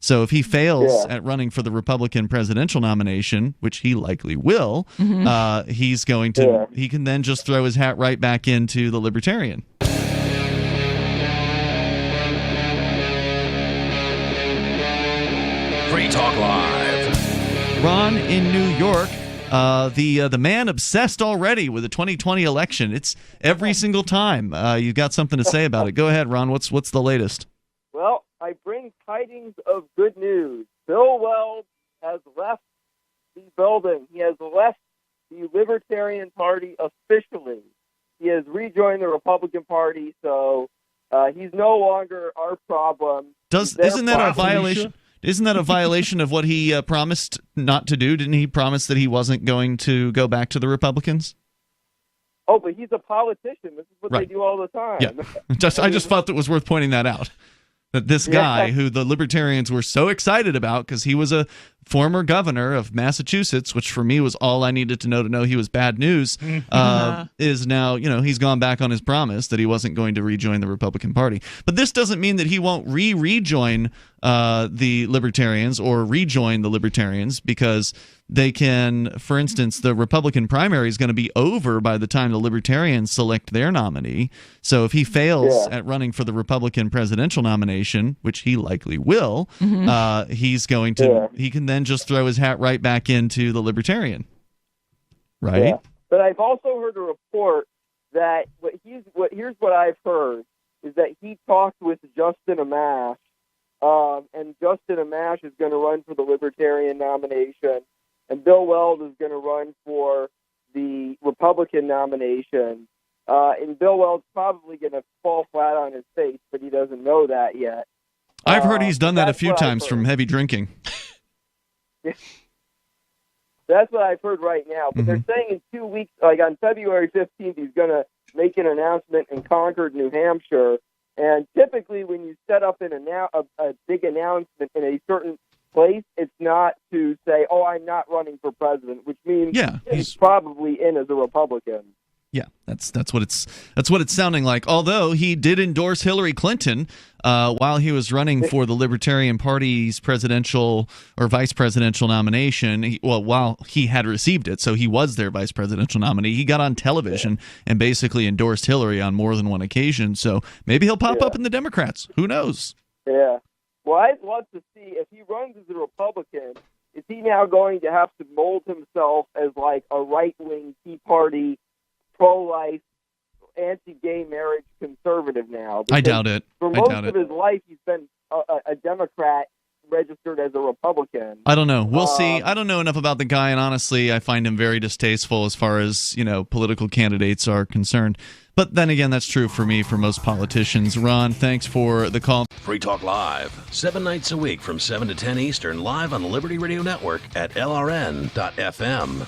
So if he fails at running for the Republican presidential nomination, which he likely will, he's going to he can then just throw his hat right back into the Libertarian. Free Talk Live. Ron in New York, the man obsessed already with the 2020 election. It's every single time. You've got something to say about it. Go ahead, Ron. What's the latest? Well, I bring tidings of good news. Bill Weld has left the building. He has left the Libertarian Party officially. He has rejoined the Republican Party, so he's no longer our problem. Isn't that a violation? Isn't that a violation of what he promised not to do? Didn't he promise that he wasn't going to go back to the Republicans? Oh, but he's a politician. This is what they do all the time. Yeah. I just thought it was worth pointing that out. That this guy, who the Libertarians were so excited about because he was a former governor of Massachusetts, which for me was all I needed to know he was bad news, is now, he's gone back on his promise that he wasn't going to rejoin the Republican Party. But this doesn't mean that he won't rejoin the Libertarians or rejoin the Libertarians, because they can, for instance, the Republican primary is going to be over by the time the Libertarians select their nominee. So if he fails at running for the Republican presidential nomination, which he likely will, he's going to he can then just throw his hat right back into the Libertarian. Right? Yeah. But I've also heard a report that here's what I've heard is that he talked with Justin Amash, and Justin Amash is going to run for the Libertarian nomination, and Bill Weld is going to run for the Republican nomination. And Bill Weld's probably going to fall flat on his face, but he doesn't know that yet. I've heard he's done that a few times from heavy drinking. That's what I've heard right now. But they're saying in 2 weeks, like on February 15th, he's going to make an announcement in Concord, New Hampshire. And typically when you set up a big announcement in a certain place, it's not to say, oh, I'm not running for president, which means he's probably in as a Republican. Yeah, that's what it's sounding like. Although he did endorse Hillary Clinton while he was running for the Libertarian Party's presidential or vice presidential nomination. While he had received it, so he was their vice presidential nominee. He got on television and basically endorsed Hillary on more than one occasion. So maybe he'll pop up in the Democrats. Who knows? Yeah. Well, I'd love to see if he runs as a Republican. Is he now going to have to mold himself as like a right-wing Tea Party, pro-life, anti-gay marriage conservative now? Because I doubt it. For most of his life, he's been a Democrat registered as a Republican. I don't know. We'll see. I don't know enough about the guy, and honestly, I find him very distasteful as far as, political candidates are concerned. But then again, that's true for me, for most politicians. Ron, thanks for the call. Free Talk Live, 7 nights a week from 7 to 10 Eastern, live on the Liberty Radio Network at LRN.FM.